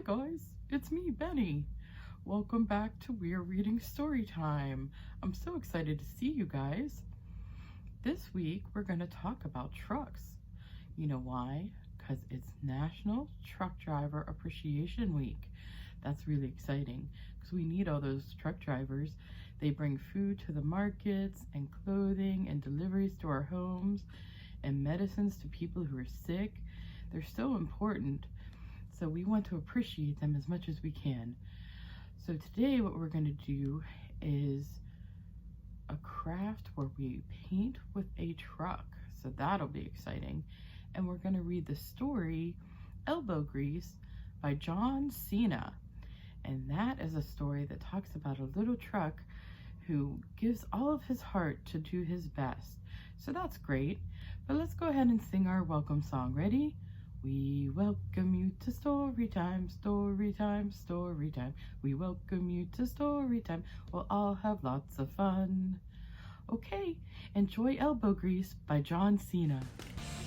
guys, it's me, Benny. Welcome back to We're Reading Storytime. I'm so excited to see you guys. This week we're going to talk about trucks. You know why? Because it's National Truck Driver Appreciation Week. That's really exciting because we need all those truck drivers. They bring food to the markets and clothing and deliveries to our homes and medicines to people who are sick. They're so important. So we want to appreciate them as much as we can. So today what we're going to do is a craft where we paint with a truck. So that'll be exciting. And we're going to read the story Elbow Grease by Cena. And that is a story that talks about a little truck who gives all of his heart to do his best. So that's great. But let's go ahead and sing our welcome song. Ready? We welcome you to story time, story time, story time. We welcome you to story time. We'll all have lots of fun. Okay, enjoy Elbow Grease by Cena.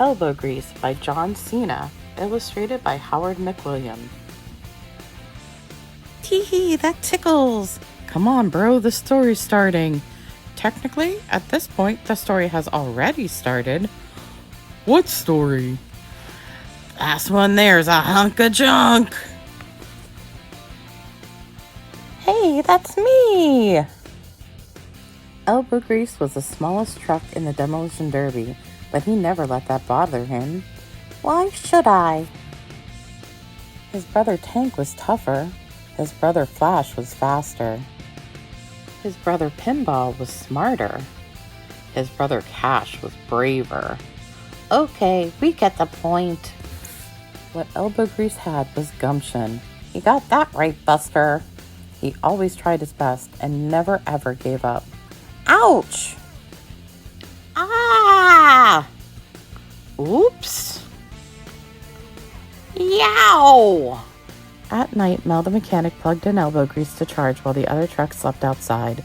Elbow Grease by Cena, illustrated by Howard McWilliam. Tee-hee, that tickles. Come on, bro, the story's starting. Technically, at this point, the story has already started. What story? Last one there's a hunk of junk. Hey, that's me. Elbow Grease was the smallest truck in the demolition derby, but he never let that bother him. Why should I? His brother Tank was tougher. His brother Flash was faster. His brother Pinball was smarter. His brother Cash was braver. Okay, we get the point. What Elbow Grease had was gumption. He got that right, Buster. He always tried his best and never ever gave up. Ouch! Ah! Oops! Yow! At night, Mel the mechanic plugged in Elbow Grease to charge while the other trucks slept outside.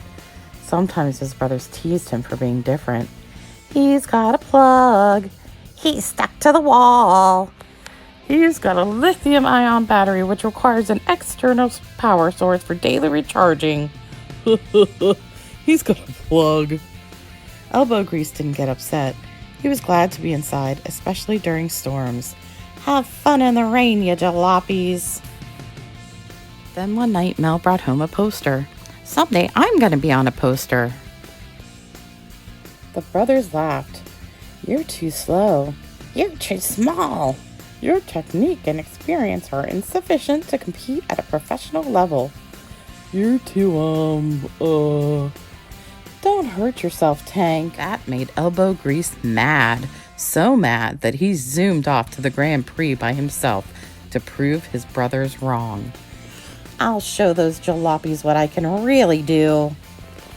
Sometimes his brothers teased him for being different. He's got a plug. He's stuck to the wall. He's got a lithium-ion battery which requires an external power source for daily recharging. He's got a plug. Elbow Grease didn't get upset. He was glad to be inside, especially during storms. Have fun in the rain, you jalopies. Then one night, Mel brought home a poster. Someday I'm going to be on a poster. The brothers laughed. You're too slow. You're too small. Your technique and experience are insufficient to compete at a professional level. You're too, Don't hurt yourself, Tank. That made Elbow Grease mad. So mad that he zoomed off to the Grand Prix by himself to prove his brothers wrong. I'll show those jalopies what I can really do.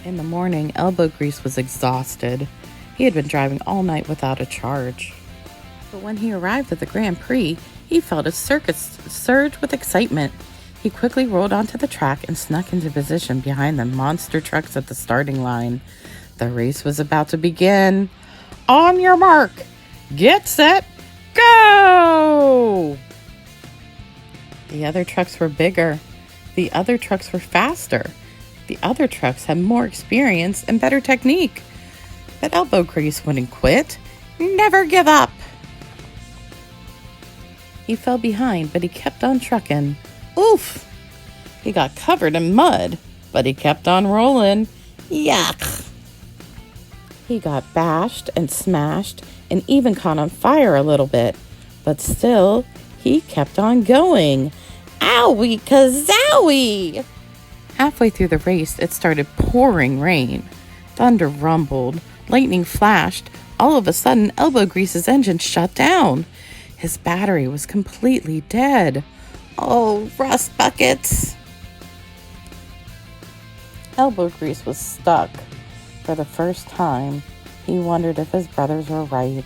In the morning, Elbow Grease was exhausted. He had been driving all night without a charge. But when he arrived at the Grand Prix, he felt his circuits surge with excitement. He quickly rolled onto the track and snuck into position behind the monster trucks at the starting line. The race was about to begin. On your mark, get set, go! The other trucks were bigger. The other trucks were faster. The other trucks had more experience and better technique. But Elbow Grease wouldn't quit. Never give up. He fell behind, but he kept on trucking. Oof! He got covered in mud, but he kept on rolling. Yuck! He got bashed and smashed and even caught on fire a little bit. But still, he kept on going. Owie kazowie! Halfway through the race, it started pouring rain. Thunder rumbled. Lightning flashed. All of a sudden, Elbow Grease's engine shut down. His battery was completely dead. Oh, rust buckets! Elbow Grease was stuck. For the first time, he wondered if his brothers were right.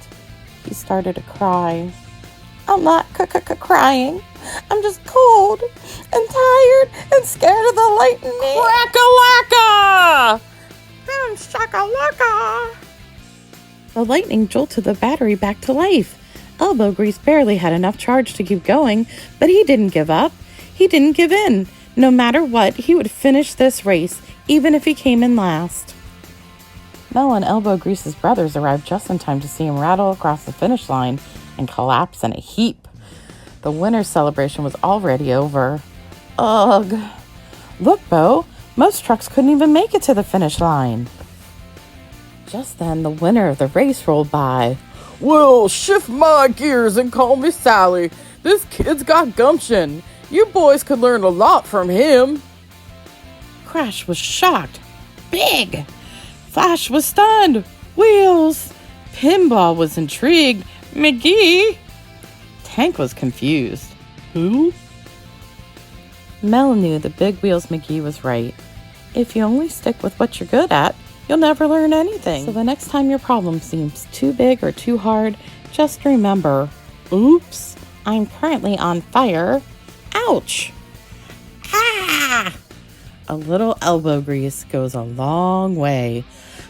He started to cry. I'm not crying. I'm just cold and tired and scared of the lightning. Crack-a-lacka! Boom shakalaka! The lightning jolted the battery back to life. Elbow Grease barely had enough charge to keep going, but he didn't give up. He He didn't give in. No matter what, he would finish this race, even if he came in last. Mel and Elbow Grease's brothers arrived just in time to see him rattle across the finish line and collapse in a heap. The winner's celebration was already over. Ugh. Look, Bo, most trucks couldn't even make it to the finish line. Just then, the winner of the race rolled by. Well, shift my gears and call me Sally. This kid's got gumption. You boys could learn a lot from him. Crash was shocked. Big. Flash was stunned. Wheels. Pinball was intrigued. McGee. Tank was confused. Who? Mel knew that Big Wheels McGee was right. If you only stick with what you're good at, you'll never learn anything. So the next time your problem seems too big or too hard, just remember, oops, I'm currently on fire. Ouch! Ah! A little elbow grease goes a long way.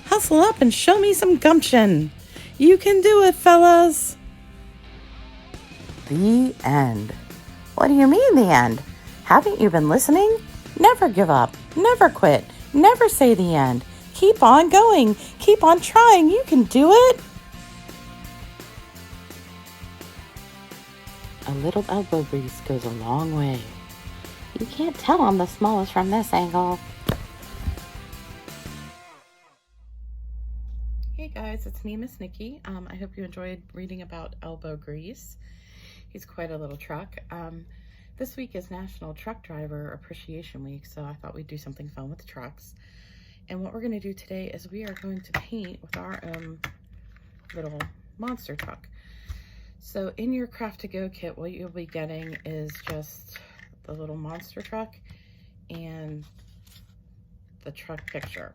Hustle up and show me some gumption. You can do it, fellas. The end. What do you mean the end? Haven't you been listening? Never give up. Never quit. Never say the end. Keep on going. Keep on trying. You can do it. A little elbow grease goes a long way. You can't tell I'm the smallest from this angle. Hey guys, it's me, Miss Nikki. I hope you enjoyed reading about elbow grease. He's quite a little truck. This week is National Truck Driver Appreciation Week, so I thought we'd do something fun with trucks. And what we're going to do today is we are going to paint with our little monster truck. So in your Craft to Go kit, what you'll be getting is just the little monster truck and the truck picture.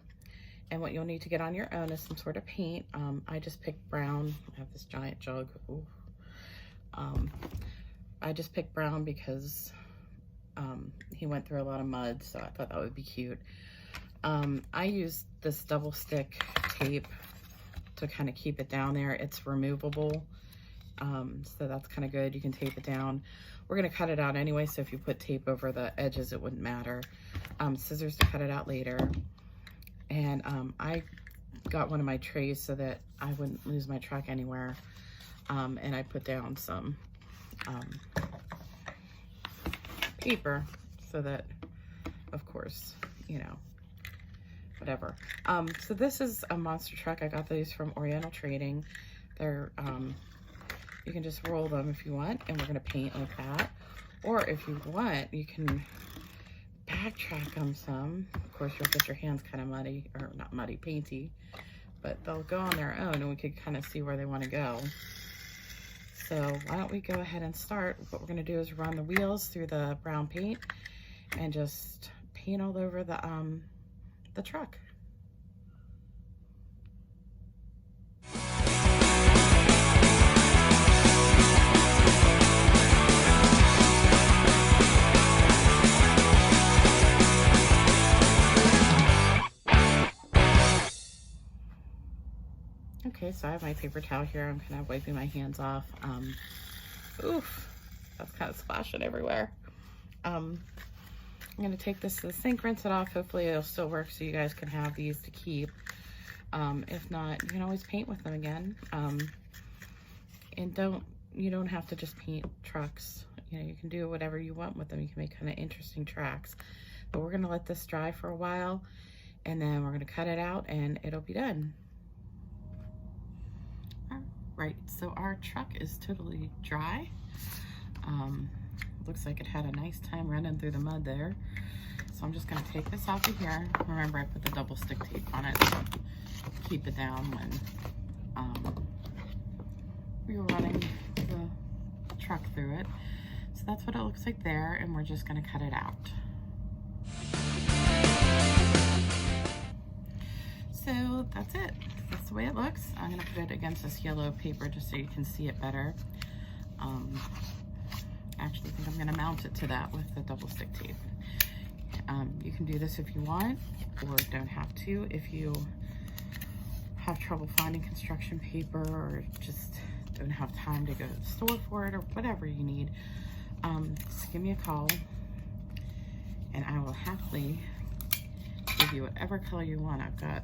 And what you'll need to get on your own is some sort of paint. I just picked brown. I have this giant jug. Ooh. I just picked brown because he went through a lot of mud, so I thought that would be cute. I used this double stick tape to kind of keep it down there. It's removable, so that's kind of good. You can tape it down. We're going to cut it out anyway, so if you put tape over the edges, it wouldn't matter. Scissors to cut it out later. And I got one of my trays so that I wouldn't lose my truck anywhere. And I put down some paper so that, of course, you know, whatever. So this is a monster truck. I got these from Oriental Trading. They're, you can just roll them if you want, and we're going to paint like that. Or if you want, you can backtrack them some. Of course, you'll get your hands kind of muddy, or not muddy, painty, but they'll go on their own, and we could kind of see where they want to go. So why don't we go ahead and start. What we're going to do is run the wheels through the brown paint and just paint all over the truck. Okay, so I have my paper towel here. I'm kind of wiping my hands off. Oof, that's kind of splashing everywhere. I'm going to take this to the sink, rinse it off. Hopefully it'll still work so you guys can have these to keep. If not, you can always paint with them again. And you don't have to just paint trucks. You know, you can do whatever you want with them. You can make kind of interesting tracks. But we're going to let this dry for a while, and then we're going to cut it out and it'll be done. Right, so our truck is totally dry. Looks like it had a nice time running through the mud there. So I'm just gonna take this off of here. Remember, I put the double stick tape on it to keep it down when we were running the truck through it. So that's what it looks like there, and we're just gonna cut it out. So that's it. That's the way it looks. I'm going to put it against this yellow paper just so you can see it better. Actually, I think I'm going to mount it to that with the double stick tape. You can do this if you want, or don't have to. If you have trouble finding construction paper, or just don't have time to go to the store for it, or whatever you need, just give me a call. and I will happily give you whatever color you want. I've got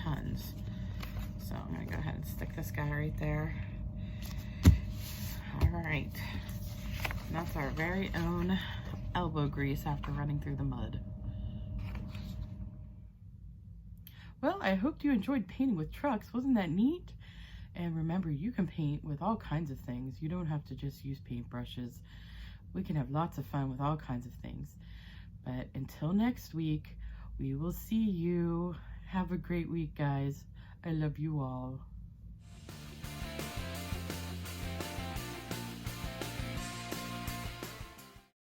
tons. So I'm gonna go ahead and stick this guy right there. All right, and that's our very own elbow grease after running through the mud. Well, I hope you enjoyed painting with trucks. Wasn't that neat? And remember, you can paint with all kinds of things. You don't have to just use paintbrushes. We can have lots of fun with all kinds of things. But until next week, we will see you. Have a great week, guys. I love you all.